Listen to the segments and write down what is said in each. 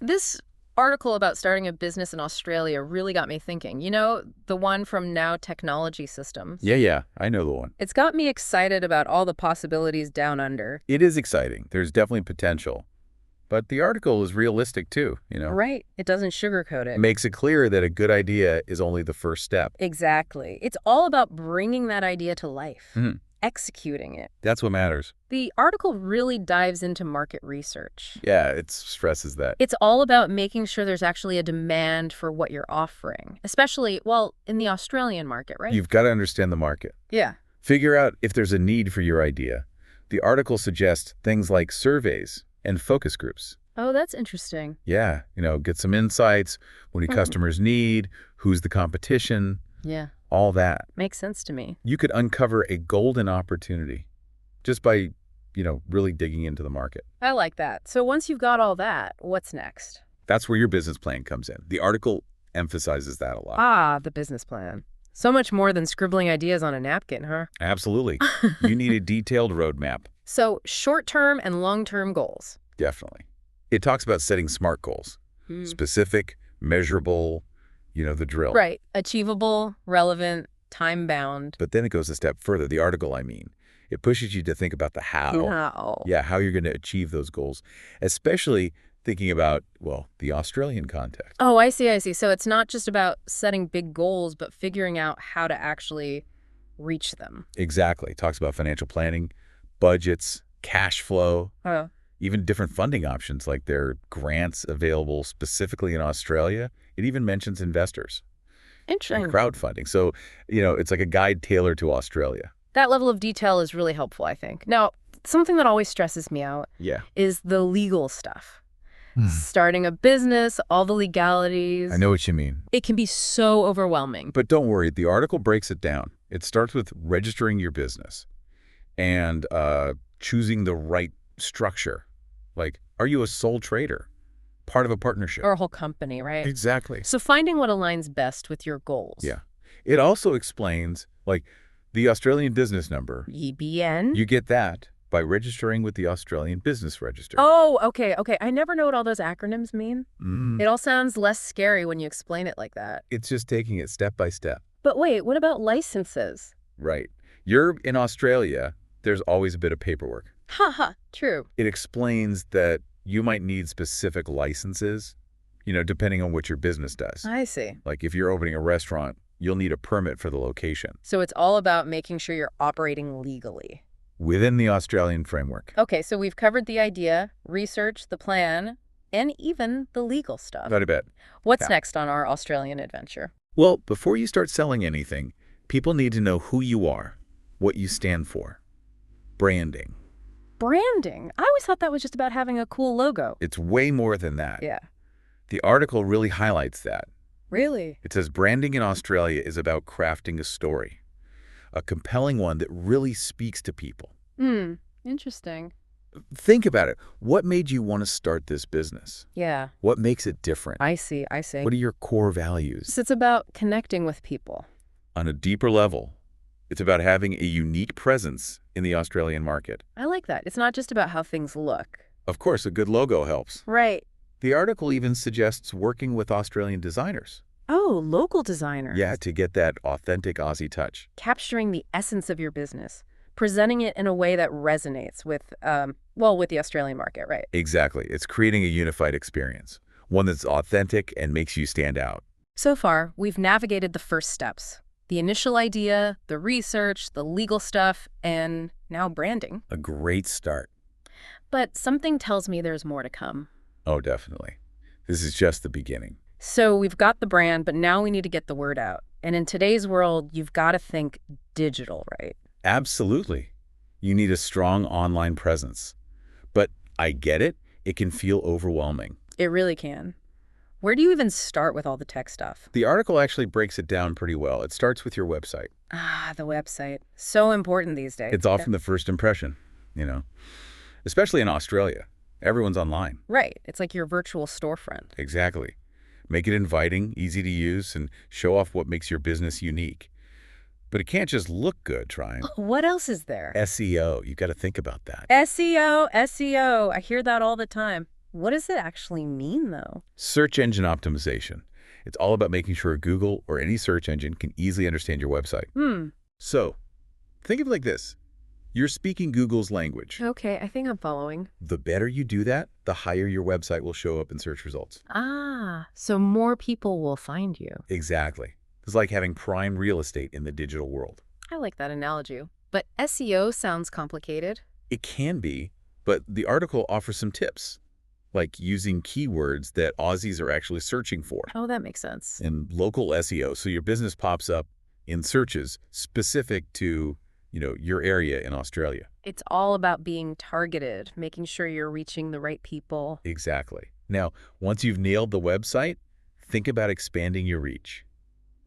This article about starting a business in Australia really got me thinking. You know, the one from Now Technology Systems. Yeah, I know the one. It's got me excited about all the possibilities down under. It is exciting. There's definitely potential. But the article is realistic too, Right. It doesn't sugarcoat it. Makes it clear that a good idea is only the first step. Exactly. It's all about bringing that idea to life, executing it. That's what matters. The article really dives into market research. Yeah, it stresses that. It's all about making sure there's actually a demand for what you're offering, especially, well, in the Australian market, right? You've got to understand the market. Yeah. Figure out if there's a need for your idea. The article suggests things like surveys and focus groups. Oh, that's interesting. Yeah, get some insights, what do customers need, who's the competition, Yeah. all that. Makes sense to me. You could uncover a golden opportunity just by, really digging into the market. I like that. So once you've got all that, what's next? That's where your business plan comes in. The article emphasizes that a lot. Ah, the business plan. So much more than scribbling ideas on a napkin, huh? Absolutely. You need a detailed roadmap. So short-term and long-term goals. Definitely. It talks about setting SMART goals. Specific, measurable, the drill. Right. Achievable, relevant, time-bound. But then it goes a step further. The article, it pushes you to think about the how. How? Yeah, how you're going to achieve those goals, especially thinking about, the Australian context. Oh, I see. So it's not just about setting big goals, but figuring out how to actually reach them. Exactly. It talks about financial planning, budgets, cash flow, even different funding options, like there are grants available specifically in Australia. It even mentions investors. Interesting. And crowdfunding. So, it's like a guide tailored to Australia. That level of detail is really helpful, I think. Now, something that always stresses me out is the legal stuff. Starting a business, all the legalities. I know what you mean. It can be so overwhelming. But don't worry, the article breaks it down. It starts with registering your business and choosing the right structure. Like, are you a sole trader? Part of a partnership? Or a whole company, right? Exactly. So finding what aligns best with your goals. Yeah. It also explains, the Australian business number. EBN? You get that by registering with the Australian Business Register. Oh, okay. I never know what all those acronyms mean. Mm-hmm. It all sounds less scary when you explain it like that. It's just taking it step by step. But wait, what about licenses? Right. You're in Australia, there's always a bit of paperwork. True. It explains that you might need specific licenses, depending on what your business does. I see. Like if you're opening a restaurant, you'll need a permit for the location. So it's all about making sure you're operating legally. Within the Australian framework. Okay, so we've covered the idea, research, the plan, and even the legal stuff. Not a bit. What's next on our Australian adventure? Well, before you start selling anything, people need to know who you are, what you stand for. Branding. Branding? I always thought that was just about having a cool logo. It's way more than that. Yeah. The article really highlights that. Really? It says branding in Australia is about crafting a story, a compelling one that really speaks to people. Interesting. Think about it. What made you want to start this business? Yeah. What makes it different? I see. What are your core values? So it's about connecting with people. On a deeper level, it's about having a unique presence in the Australian market. I like that. It's not just about how things look. Of course, a good logo helps. Right. The article even suggests working with Australian designers. Oh, local designers. Yeah, to get that authentic Aussie touch. Capturing the essence of your business, presenting it in a way that resonates with, with the Australian market, right? Exactly. It's creating a unified experience, one that's authentic and makes you stand out. So far, we've navigated the first steps. The initial idea, the research, the legal stuff, and now branding. A great start. But something tells me there's more to come. Oh, definitely. This is just the beginning. So we've got the brand, but now we need to get the word out. And in today's world, you've got to think digital, right? Absolutely. You need a strong online presence. But I get it. It can feel overwhelming. It really can. Where do you even start with all the tech stuff? The article actually breaks it down pretty well. It starts with your website. Ah, the website. So important these days. It's often the first impression, especially in Australia. Everyone's online. Right. It's like your virtual storefront. Exactly. Make it inviting, easy to use, and show off what makes your business unique. But it can't just look good, Trine. What else is there? SEO. You've got to think about that. SEO. I hear that all the time. What does it actually mean, though? Search engine optimization. It's all about making sure Google or any search engine can easily understand your website. So, think of it like this. You're speaking Google's language. Okay, I think I'm following. The better you do that, the higher your website will show up in search results. Ah, so more people will find you. Exactly. It's like having prime real estate in the digital world. I like that analogy. But SEO sounds complicated. It can be, but the article offers some tips, like using keywords that Aussies are actually searching for. Oh, that makes sense. And local SEO, so your business pops up in searches specific to, your area in Australia. It's all about being targeted, making sure you're reaching the right people. Exactly. Now, once you've nailed the website, think about expanding your reach.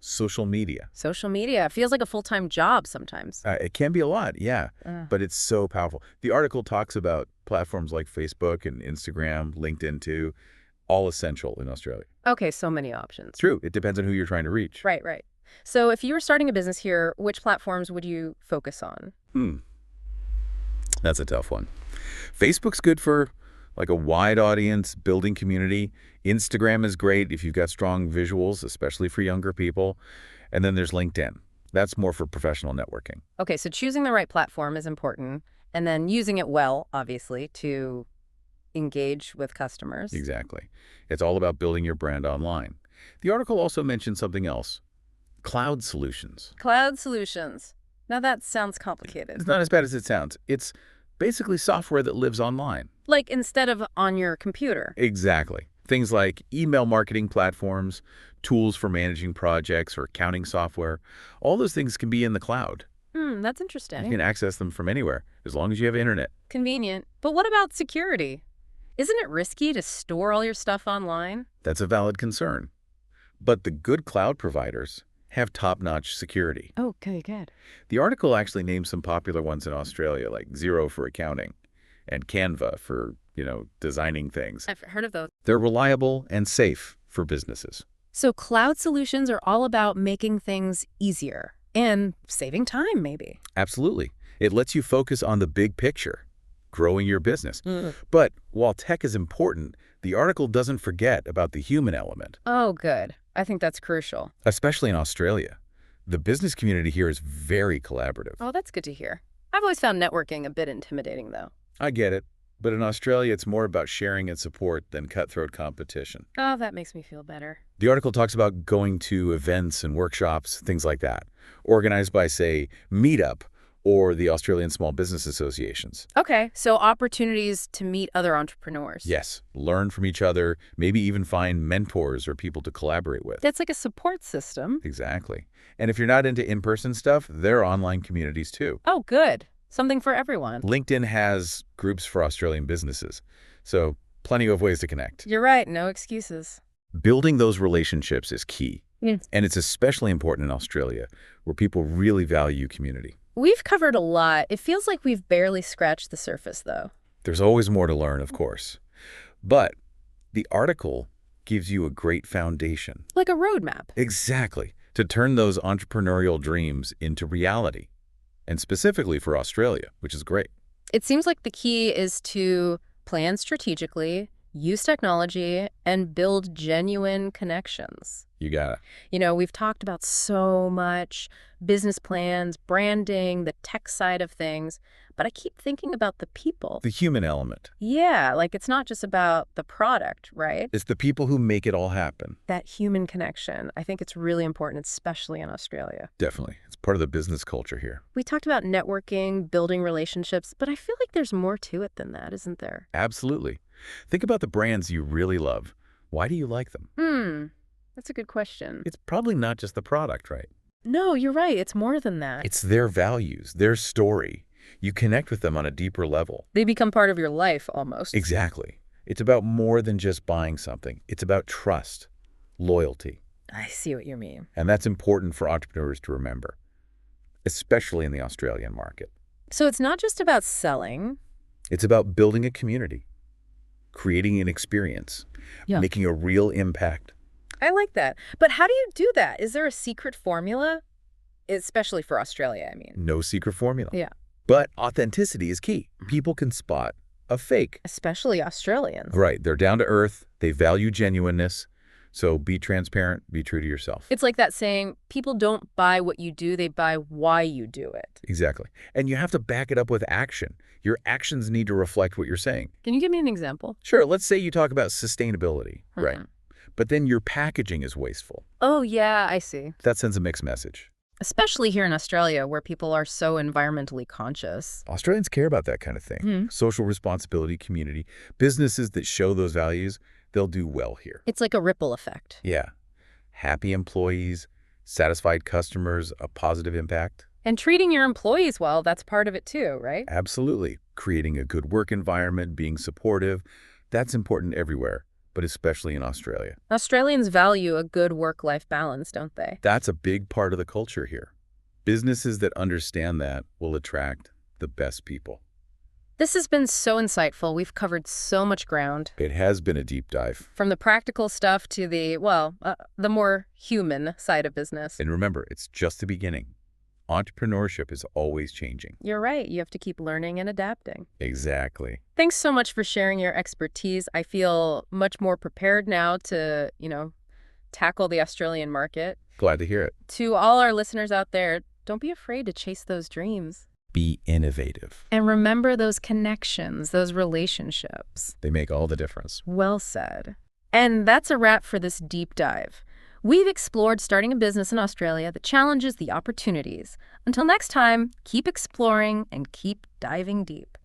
Social media. Social media feels like a full-time job sometimes. It can be a lot, yeah, but it's so powerful. The article talks about platforms like Facebook and Instagram, LinkedIn too, all essential in Australia. Okay, so many options. True. It depends on who you're trying to reach. Right, right. So if you were starting a business here, which platforms would you focus on? That's a tough one. Facebook's good for like a wide audience, building community. Instagram is great if you've got strong visuals, especially for younger people. And then there's LinkedIn. That's more for professional networking. Okay, so choosing the right platform is important, and then using it well, obviously, to engage with customers. Exactly. It's all about building your brand online. The article also mentioned something else. Cloud solutions. Cloud solutions. Now that sounds complicated. It's not as bad as it sounds. It's basically software that lives online. Like instead of on your computer. Exactly. Things like email marketing platforms, tools for managing projects or accounting software. All those things can be in the cloud. That's interesting. You can access them from anywhere, as long as you have internet. Convenient. But what about security? Isn't it risky to store all your stuff online? That's a valid concern. But the good cloud providers have top-notch security. Oh, good. The article actually names some popular ones in Australia, like Xero for accounting and Canva for, designing things. I've heard of those. They're reliable and safe for businesses. So cloud solutions are all about making things easier and saving time, maybe. Absolutely. It lets you focus on the big picture, growing your business. But while tech is important, the article doesn't forget about the human element. Oh, good. I think that's crucial. Especially in Australia. The business community here is very collaborative. Oh, that's good to hear. I've always found networking a bit intimidating, though. I get it. But in Australia, it's more about sharing and support than cutthroat competition. Oh, that makes me feel better. The article talks about going to events and workshops, things like that, organized by, say, Meetup or the Australian Small Business Associations. Okay, so opportunities to meet other entrepreneurs. Yes, learn from each other, maybe even find mentors or people to collaborate with. That's like a support system. Exactly. And if you're not into in-person stuff, there are online communities too. Oh, good. Something for everyone. LinkedIn has groups for Australian businesses, so plenty of ways to connect. You're right, no excuses. Building those relationships is key. Yes. And it's especially important in Australia, where people really value community. We've covered a lot. It feels like we've barely scratched the surface, though. There's always more to learn, of course. But the article gives you a great foundation. Like a roadmap. Exactly. To turn those entrepreneurial dreams into reality. And specifically for Australia, which is great. It seems like the key is to plan strategically, use technology, and build genuine connections. You got it. We've talked about so much business plans, branding, the tech side of things, but I keep thinking about the people. The human element. Yeah, like it's not just about the product, right? It's the people who make it all happen. That human connection. I think it's really important, especially in Australia. Definitely. It's part of the business culture here. We talked about networking, building relationships, but I feel like there's more to it than that, isn't there? Absolutely. Think about the brands you really love. Why do you like them? That's a good question. It's probably not just the product, right? No, you're right. It's more than that. It's their values, their story. You connect with them on a deeper level. They become part of your life, almost. Exactly. It's about more than just buying something. It's about trust, loyalty. I see what you mean. And that's important for entrepreneurs to remember, especially in the Australian market. So it's not just about selling. It's about building a community, creating an experience, making a real impact. I like that. But how do you do that? Is there a secret formula? Especially for Australia, I mean. No secret formula. Yeah. But authenticity is key. People can spot a fake. Especially Australians. Right. They're down to earth. They value genuineness. So be transparent, be true to yourself. It's like that saying, people don't buy what you do, they buy why you do it. Exactly. And you have to back it up with action. Your actions need to reflect what you're saying. Can you give me an example? Sure. Let's say you talk about sustainability, right? But then your packaging is wasteful. Oh, yeah, I see. That sends a mixed message. Especially here in Australia, where people are so environmentally conscious. Australians care about that kind of thing. Social responsibility, community. Businesses that show those values, they'll do well here. It's like a ripple effect. Yeah. Happy employees, satisfied customers, a positive impact. And treating your employees well, that's part of it too, right? Absolutely. Creating a good work environment, being supportive, that's important everywhere, but especially in Australia. Australians value a good work-life balance, don't they? That's a big part of the culture here. Businesses that understand that will attract the best people. This has been so insightful. We've covered so much ground. It has been a deep dive. From the practical stuff to the, the more human side of business. And remember, it's just the beginning. Entrepreneurship is always changing. You're right. You have to keep learning and adapting. Exactly. Thanks so much for sharing your expertise. I feel much more prepared now to, tackle the Australian market. Glad to hear it. To all our listeners out there, don't be afraid to chase those dreams. Be innovative. And remember those connections, those relationships. They make all the difference. Well said. And that's a wrap for this deep dive. We've explored starting a business in Australia, the challenges, the opportunities. Until next time, keep exploring and keep diving deep.